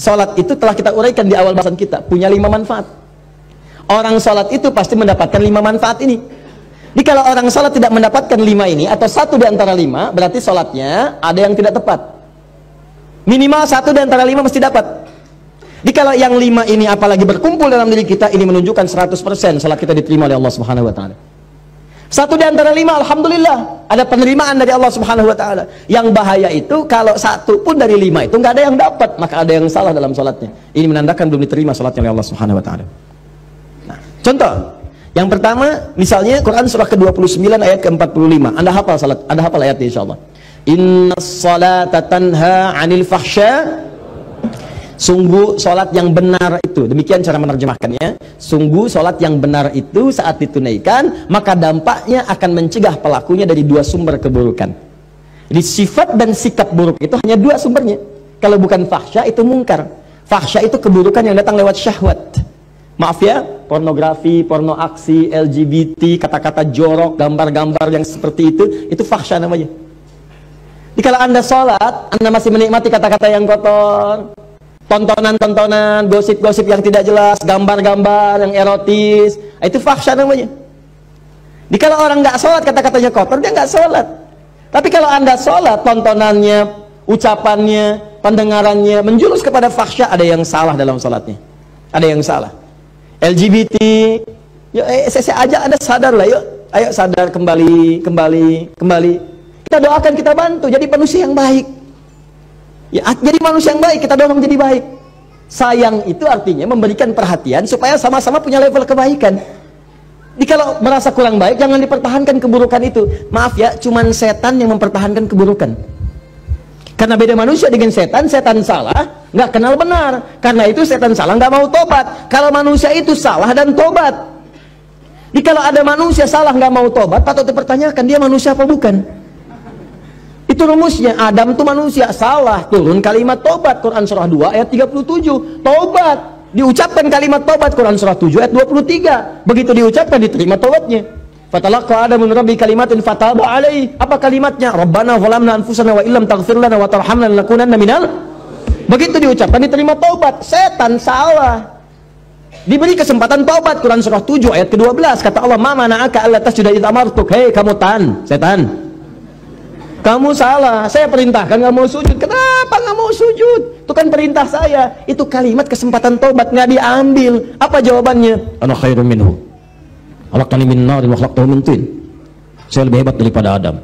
Salat itu telah kita uraikan di awal bahasan kita, punya 5 manfaat. Orang salat itu pasti mendapatkan 5 manfaat ini. Jadi kalau orang salat tidak mendapatkan 5 ini, atau 1 di antara 5, berarti salatnya ada yang tidak tepat. Minimal 1 di antara 5 mesti dapat. Jadi kalau yang 5 ini apalagi berkumpul dalam diri kita, ini menunjukkan 100% salat kita diterima oleh Allah Subhanahu wa taala. 1 di antara 5, alhamdulillah, ada penerimaan dari Allah Subhanahu wa taala. Yang bahaya itu kalau 1 pun dari 5 itu nggak ada yang dapat, maka ada yang salah dalam salatnya. Ini menandakan belum diterima salatnya oleh Allah Subhanahu wa taala. Nah, contoh yang pertama, misalnya Quran surah ke-29 ayat ke-45. Anda hafal salat, Anda hafal ayatnya insyaallah. Innas salata tanha 'anil fahsya. Sungguh salat yang benar itu, demikian cara menerjemahkannya. Sungguh salat yang benar itu saat ditunaikan, maka dampaknya akan mencegah pelakunya dari 2 sumber keburukan. Jadi sifat dan sikap buruk itu hanya 2 sumbernya. Kalau bukan fahsya itu mungkar. Fahsya itu keburukan yang datang lewat syahwat. Maaf ya, pornografi, porno aksi, LGBT, kata-kata jorok, gambar-gambar yang seperti itu fahsya namanya. Jadi kalau Anda sholat, Anda masih menikmati kata-kata yang kotor, tontonan-tontonan, gosip-gosip yang tidak jelas, gambar-gambar yang erotis, itu fahsya namanya. Jadi kalau orang nggak sholat, kata-katanya kotor, dia nggak sholat. Tapi kalau Anda sholat, tontonannya, ucapannya, pendengarannya menjurus kepada fahsya, ada yang salah dalam sholatnya. Ada yang salah. LGBT, yuk saya ajak Anda sadar lah, yuk, ayo sadar, kembali. Kita doakan, kita bantu, jadi manusia yang baik. Ya, jadi manusia yang baik, kita dorong jadi baik. Sayang itu artinya memberikan perhatian supaya sama-sama punya level kebaikan. Jadi kalau merasa kurang baik, jangan dipertahankan keburukan itu. Maaf ya, cuman setan yang mempertahankan keburukan. Karena beda manusia dengan setan, setan salah, nggak kenal benar. Karena itu setan salah, nggak mau tobat. Kalau manusia itu salah dan tobat. Jadi kalau ada manusia salah nggak mau tobat, patut dipertanyakan dia manusia apa bukan? Itu rumusnya. Adam itu manusia, salah, turun kalimat tobat. Quran surah 2 ayat 37. Tobat, diucapkan kalimat tobat. Quran surah 7 ayat 23. Begitu diucapkan, diterima tobatnya. Fatalaqa Adamu min rabbi kalimatin fataba alaihi. Apa kalimatnya? Rabbana zalamna anfusana wa illam taghfir lana wa tarhamna lanakunanna minal. Begitu diucapkan, diterima tobat. Setan salah, diberi kesempatan tobat. Quran surah 7 ayat ke-12. Kata Allah, ma mana'aka alla tasjuda idza amartuk. Hei kamu setan, kamu salah, saya perintahkan nggak mau sujud. Kenapa nggak mau sujud? Itu kan perintah saya. Itu kalimat kesempatan tobat nggak diambil. Apa jawabannya? Ana khairum minhu. Khalaqtani min narin wa khalaqtahu min tin. Saya lebih hebat daripada Adam.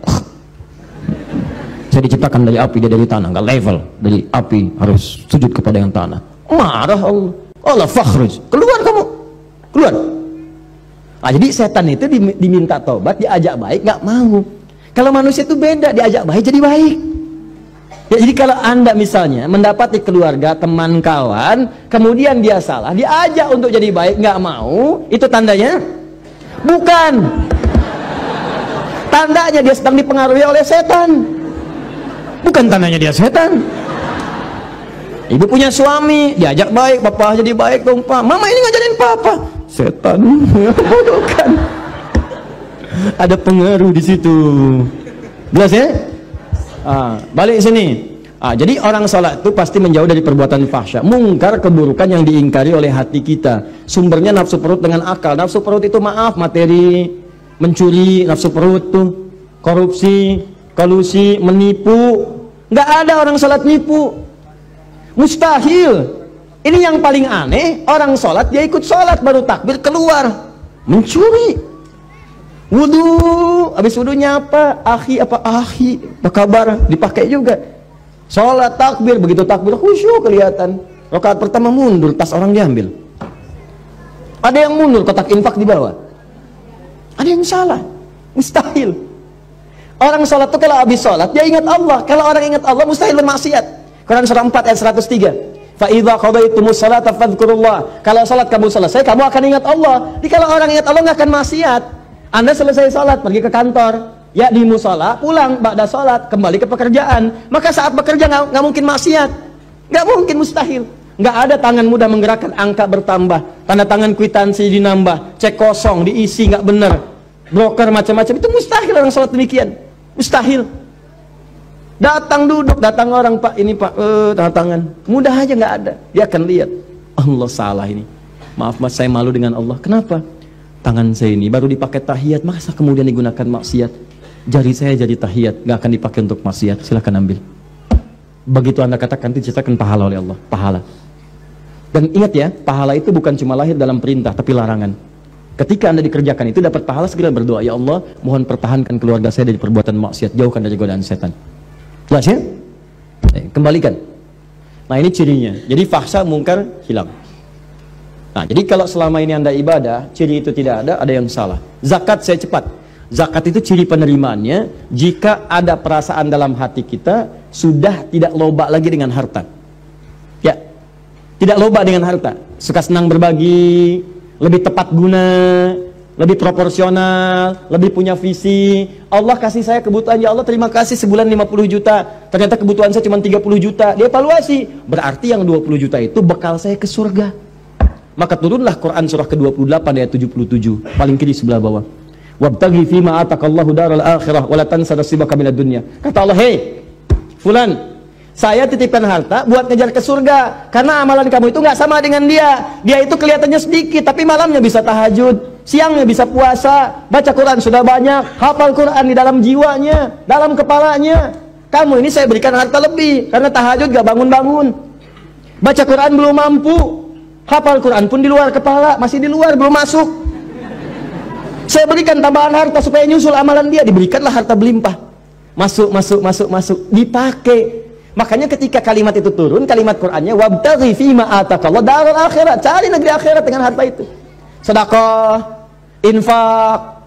Saya diciptakan dari api, dia dari tanah. Nggak level. Dari api harus sujud kepada yang tanah. Marah Allah. Allah fakhruj. Keluar kamu. Keluar. Nah, jadi setan itu diminta tobat, diajak baik, nggak mau. Kalau manusia itu beda, diajak baik jadi baik. Ya, jadi kalau Anda misalnya mendapati keluarga, teman, kawan, kemudian dia salah, diajak untuk jadi baik, nggak mau, itu tandanya bukan. Tandanya dia sedang dipengaruhi oleh setan. Bukan tandanya dia setan. Ibu punya suami, diajak baik, papa jadi baik dong pak. Mama ini ngajarin papa, setan. Bukan. Ada pengaruh di situ. Jelas ya? Balik sini. Jadi orang sholat itu pasti menjauh dari perbuatan fahsya, mungkar, keburukan yang diingkari oleh hati kita. Sumbernya nafsu perut dengan akal. Nafsu perut itu maaf, materi, mencuri, nafsu perut tuh, korupsi, kolusi, menipu. Nggak ada orang sholat nipu. Mustahil. Ini yang paling aneh, orang sholat dia ikut sholat baru takbir keluar mencuri. Wudu, habis wudunya apa? Apa kabar? Dipakai juga. Sholat takbir, begitu takbir khusyuk kelihatan. Rakaat pertama mundur, tas orang diambil. Ada yang mundur, kotak infak di bawah. Ada yang salah, mustahil. Orang sholat itu kalau habis sholat dia ingat Allah. Kalau orang ingat Allah mustahil bermaksiat. Quran surah 4 ayat 103. Fa idza qadaytumus sholata fadhkurullah. Kalau sholat kamu selesai, kamu akan ingat Allah. Jadi kalau orang ingat Allah nggak akan maksiat. Anda selesai sholat, pergi ke kantor, ya di musola, pulang, ba'da sholat, kembali ke pekerjaan. Maka saat bekerja nggak mungkin maksiat, nggak mungkin, mustahil. Nggak ada tangan mudah menggerakkan, angka bertambah, tanda tangan kwitansi dinambah, cek kosong, diisi nggak benar, broker macam-macam. Itu mustahil orang sholat demikian, mustahil. Datang duduk, datang orang, Pak, ini Pak, tangan. Mudah aja nggak ada. Dia akan lihat, Allah salah ini. Maaf Mas, saya malu dengan Allah. Kenapa? Tangan saya ini baru dipakai tahiyat, masa kemudian digunakan maksiat? Jari saya jadi tahiyat, nggak akan dipakai untuk maksiat. Silahkan ambil. Begitu Anda katakan, diceritakan pahala oleh Allah. Pahala. Dan ingat ya, pahala itu bukan cuma lahir dalam perintah, tapi larangan. Ketika Anda dikerjakan itu dapat pahala, segera berdoa, ya Allah, mohon pertahankan keluarga saya dari perbuatan maksiat, jauhkan dari godaan setan. Jelas ya? Kembalikan. Nah ini cirinya. Jadi fahsya mungkar hilang. Nah jadi kalau selama ini Anda ibadah, ciri itu tidak ada yang salah. Zakat saya cepat. Zakat itu ciri penerimaannya jika ada perasaan dalam hati kita sudah tidak loba lagi dengan harta. Ya, tidak loba dengan harta. Suka senang berbagi, lebih tepat guna, lebih proporsional, lebih punya visi. Allah kasih saya kebutuhan, ya Allah terima kasih, sebulan 50 juta. Ternyata kebutuhan saya cuma 30 juta. Dievaluasi. Berarti yang 20 juta itu bekal saya ke surga. Maka turunlah Quran surah ke-28 ayat 77, paling kiri sebelah bawah. Wabtaghi fima atakallahu daral akhirah wa la tansa nasibaka minad dunya. Kata Allah, "Hei, fulan, saya titipkan harta buat ngejar ke surga, karena amalan kamu itu nggak sama dengan dia. Dia itu kelihatannya sedikit, tapi malamnya bisa tahajud, siangnya bisa puasa, baca Quran sudah banyak, hafal Quran di dalam jiwanya, dalam kepalanya. Kamu ini saya berikan harta lebih, karena tahajud gak bangun-bangun, baca Quran belum mampu, hafal Quran pun di luar kepala, masih di luar, belum masuk. Saya berikan tambahan harta supaya nyusul amalan dia, diberikanlah harta berlimpah. Masuk, dipakai. Makanya ketika kalimat itu turun, kalimat Qur'annya wabtaghi fima atakallahu daral akhirat, cari negeri akhirat dengan harta itu. Sedekah, infak.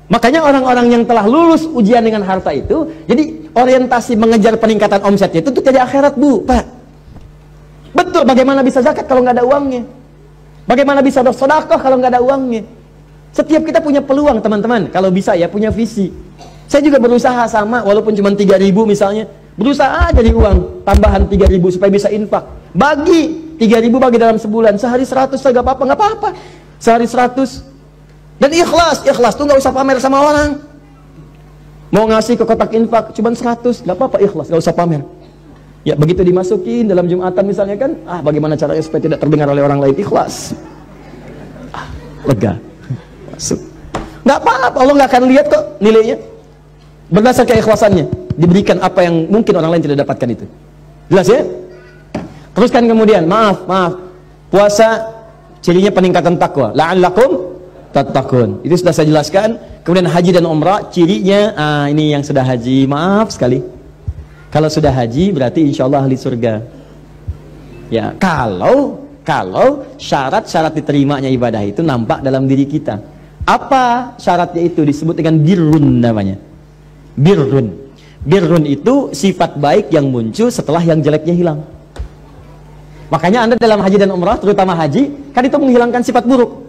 Makanya orang-orang yang telah lulus ujian dengan harta itu, jadi orientasi mengejar peningkatan omsetnya itu jadi akhirat, Bu, Pak. Betul, bagaimana bisa zakat kalau nggak ada uangnya? Bagaimana bisa sedekah kalau nggak ada uangnya? Setiap kita punya peluang, teman-teman. Kalau bisa ya punya visi. Saya juga berusaha sama, walaupun cuma 3.000 misalnya. Berusaha jadi uang tambahan 3.000 supaya bisa infak. Bagi 3.000 bagi dalam sebulan, sehari 100 nggak apa-apa. Sehari 100. Dan ikhlas tuh nggak usah pamer sama orang. Mau ngasih ke kotak infak cuma 100, nggak apa-apa, ikhlas, nggak usah pamer. Ya begitu dimasukin dalam Jumatan misalnya kan, bagaimana caranya supaya tidak terdengar oleh orang lain, ikhlas. Lega. Masuk. Nggak apa-apa, Allah nggak akan lihat kok nilainya. Berdasar keikhlasannya diberikan apa yang mungkin orang lain tidak dapatkan itu. Jelas ya? Teruskan kemudian, maaf, puasa cirinya peningkatan takwa, la'allakum tattaqun. Itu sudah saya jelaskan. Kemudian haji dan umrah cirinya, ini yang sudah haji, maaf sekali. Kalau sudah haji berarti insya Allah ahli surga. Ya, kalau syarat-syarat diterimanya ibadah itu nampak dalam diri kita. Apa syaratnya itu? Disebut dengan birrun namanya. Birrun itu sifat baik yang muncul setelah yang jeleknya hilang. Makanya Anda dalam haji dan umrah, terutama haji, kan itu menghilangkan sifat buruk.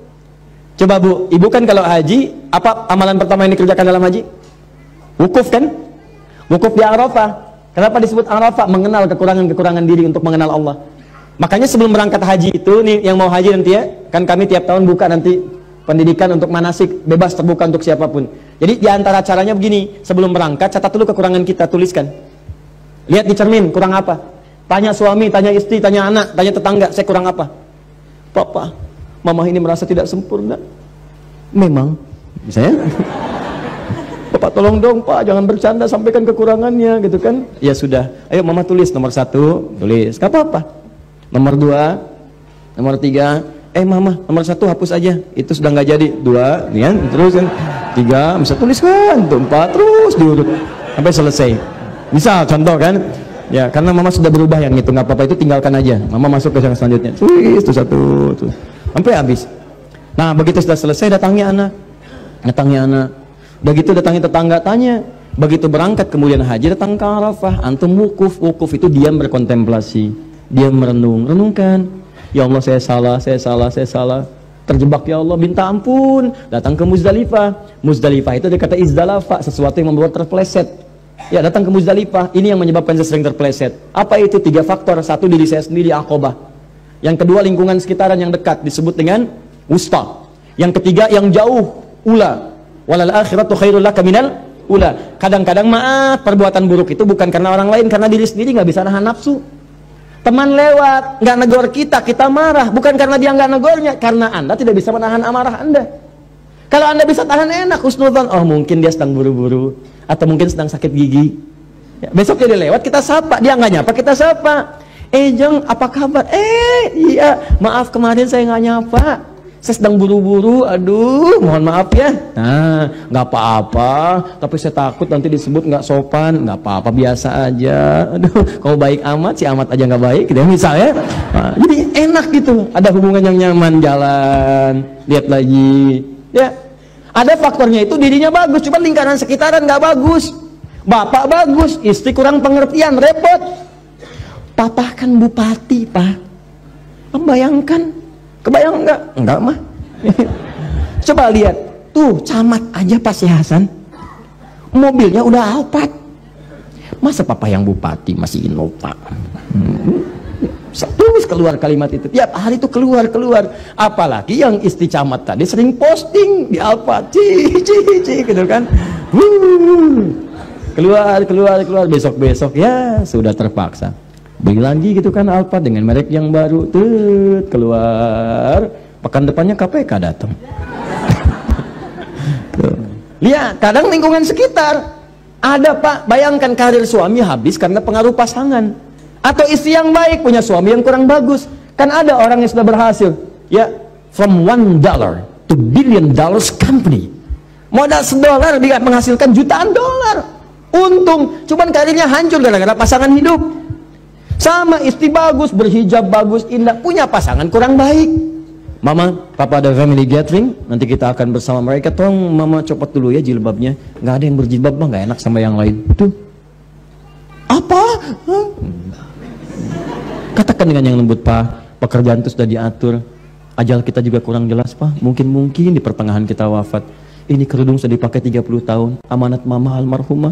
Coba Bu, Ibu kan kalau haji, apa amalan pertama yang dikerjakan dalam haji? Wukuf kan? Wukuf di Arafah. Kenapa disebut Arafah? Mengenal kekurangan-kekurangan diri untuk mengenal Allah. Makanya sebelum berangkat haji itu, nih yang mau haji nanti ya, kan kami tiap tahun buka nanti pendidikan untuk manasik, bebas terbuka untuk siapapun. Jadi diantara caranya begini, sebelum berangkat catat dulu kekurangan kita, tuliskan. Lihat di cermin, kurang apa? Tanya suami, tanya istri, tanya anak, tanya tetangga, saya kurang apa? Papa, mama ini merasa tidak sempurna. Memang, misalnya, Bapak tolong dong Pak, jangan bercanda, sampaikan kekurangannya gitu kan. Ya sudah, ayo mama tulis nomor 1, tulis, gak apa-apa. Nomor 2, nomor 3, mama nomor 1 hapus aja, itu sudah nggak jadi. 2, nih kan, terus kan 3, bisa tuliskan, 4, terus diurut sampai selesai. Misal contoh kan, ya karena mama sudah berubah yang itu, nggak apa-apa, itu tinggalkan aja. Mama masuk ke yang selanjutnya, tulis itu 1, tuh sampai habis. Nah begitu sudah selesai, datangi anak. Udah gitu datangi tetangga, tanya. Begitu berangkat kemudian haji, datang ke Arafah, antum wukuf itu diam berkontemplasi, diam renungkan. Ya Allah saya salah, terjebak ya Allah, minta ampun. Datang ke Muzdalifah itu dia kata izdalafa, sesuatu yang membuat terpeleset. Ya datang ke Muzdalifah, ini yang menyebabkan saya sering terpeleset. Apa itu? 3 faktor. 1 diri saya sendiri, Aqabah. Yang kedua lingkungan sekitaran yang dekat, disebut dengan wusta. Yang ketiga yang jauh, ula. Walal akhiratu khairul laka minal ulah. Kadang-kadang maaf, perbuatan buruk itu bukan karena orang lain, karena diri sendiri nggak bisa nahan nafsu. Teman lewat, nggak negor kita, kita marah. Bukan karena dia nggak negornya, karena Anda tidak bisa menahan amarah Anda. Kalau Anda bisa tahan enak, husnudzon, oh mungkin dia sedang buru-buru, atau mungkin sedang sakit gigi. Ya, besok dia lewat, kita sapa. Dia nggak nyapa, kita sapa. Jeng, apa kabar? Iya, maaf kemarin saya nggak nyapa. Saya sedang buru-buru, aduh, mohon maaf ya. Nah, nggak apa-apa, tapi saya takut nanti disebut nggak sopan. Nggak apa-apa, biasa aja. Aduh, kau baik amat, si amat aja nggak baik, gitu ya, misalnya. Nah, jadi enak gitu, ada hubungan yang nyaman, jalan, lihat lagi, ya. Ada faktornya itu dirinya bagus, cuma lingkaran sekitaran nggak bagus. Bapak bagus, istri kurang pengertian, repot. Papa kan bupati, Pak. Membayangkan. Kebayang enggak? Enggak mah. Coba lihat, tuh camat aja Pak Si Hasan, mobilnya udah Alphard. Masa papa yang bupati masih Innova? Terus keluar kalimat itu, tiap hari itu keluar. Apalagi yang istri camat tadi sering posting di Alphard, gitu kan. Keluar, besok ya sudah terpaksa beli lagi gitu kan Alphard dengan merek yang baru. Keluar, pekan depannya KPK datang. Lihat, kadang lingkungan sekitar ada, Pak, bayangkan karir suami habis karena pengaruh pasangan, atau istri yang baik punya suami yang kurang bagus. Kan ada orang yang sudah berhasil, ya, from $1 to $1 billion company, modal $1 dia menghasilkan jutaan dolar untung, cuman karirnya hancur gara-gara pasangan hidup. Sama istri bagus, berhijab bagus, indah, punya pasangan kurang baik. Mama, papa ada family gathering, nanti kita akan bersama mereka. Tolong mama copot dulu ya jilbabnya. Nggak ada yang berjilbab, nggak enak sama yang lain. Tuh, apa? Katakan dengan yang lembut, Pak, pekerjaan itu sudah diatur, ajal kita juga kurang jelas, Pak. Mungkin di pertengahan kita wafat. Ini kerudung sudah dipakai 30 tahun, amanat mama almarhumah.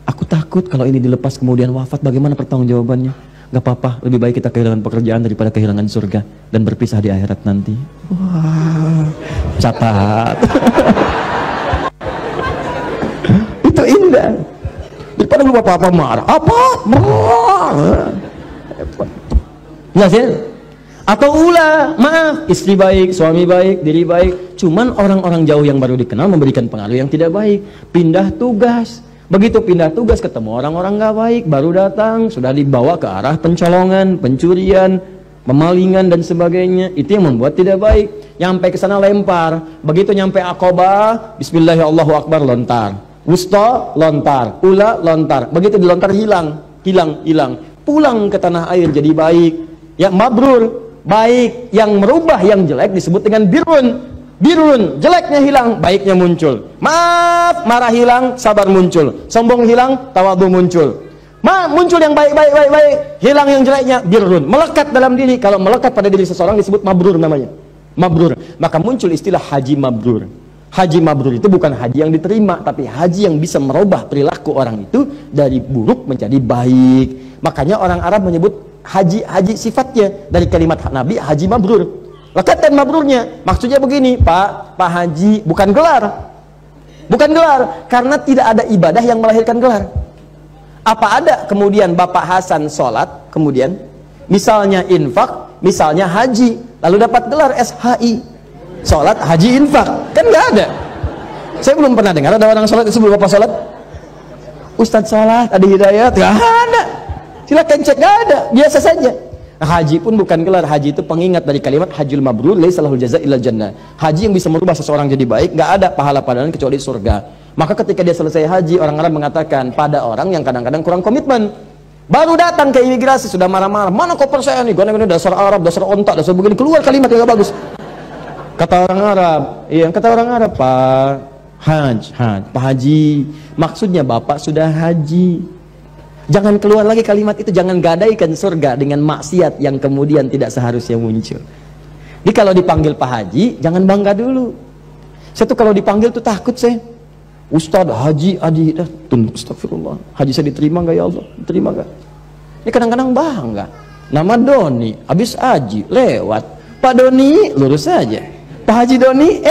Aku takut kalau ini dilepas kemudian wafat, bagaimana pertanggungjawabannya? Gak apa-apa, lebih baik kita kehilangan pekerjaan daripada kehilangan surga dan berpisah di akhirat nanti. Wah, catat. Itu indah. Daripada lu apa-apa marah. Apa? Marah. Jelasin? Atau ulah, maaf, istri baik, suami baik, diri baik. Cuman orang-orang jauh yang baru dikenal memberikan pengaruh yang tidak baik. Pindah tugas. Begitu pindah tugas ketemu orang-orang gak baik, baru datang sudah dibawa ke arah pencolongan, pencurian, pemalingan dan sebagainya. Itu yang membuat tidak baik. Nyampe ke sana lempar, begitu nyampe Aqabah, Bismillahirrahmanirrahim, lontar. Wusta, lontar. Ula, lontar. Begitu dilontar hilang. Pulang ke tanah air jadi baik. Ya, mabrur, baik. Yang merubah yang jelek disebut dengan birrun. Birun, jeleknya hilang, baiknya muncul. Maaf, marah hilang, sabar muncul. Sombong hilang, tawadhu muncul. Muncul yang baik, hilang yang jeleknya, birun. Melekat dalam diri. Kalau melekat pada diri seseorang disebut mabrur namanya. Mabrur. Maka muncul istilah haji mabrur. Haji mabrur itu bukan haji yang diterima, tapi haji yang bisa merubah perilaku orang itu dari buruk menjadi baik. Makanya orang Arab menyebut haji sifatnya dari kalimat Nabi, haji mabrur. Lekatan mabrurnya, maksudnya begini, Pak Haji, bukan gelar, karena tidak ada ibadah yang melahirkan gelar. Apa ada kemudian Bapak Hasan sholat, kemudian misalnya infak, misalnya haji, lalu dapat gelar SHI, sholat, haji, infak, kan nggak ada. Saya belum pernah dengar ada orang sholat sebelum Bapak sholat, Ustadz sholat, ada hidayat, nggak ada. Silakan cek, nggak ada, biasa saja. Haji pun bukan gelar, haji itu pengingat dari kalimat hajjul mabrur laisa lahul jazaa illal jannah. Haji yang bisa merubah seseorang jadi baik, nggak ada pahala padanya kecuali surga. Maka ketika dia selesai haji, orang Arab mengatakan pada orang yang kadang-kadang kurang komitmen, baru datang ke imigrasi sudah marah-marah, mana koper saya nih, gue dasar Arab, dasar ontak, dasar begini, keluar kalimat yang gak bagus. Kata orang Arab, Pak Haji, maksudnya Bapak sudah haji. Jangan keluar lagi kalimat itu, jangan gadaikan surga dengan maksiat yang kemudian tidak seharusnya muncul. Jadi kalau dipanggil Pak Haji, jangan bangga dulu. Saya tuh kalau dipanggil tuh takut saya. Ustadz, Haji, Adi, astagfirullah. Haji saya diterima nggak ya Allah? Diterima nggak? Ini kadang-kadang bangga. Nama Doni, habis Haji, lewat. Pak Doni, lurus saja. Pak Haji Doni,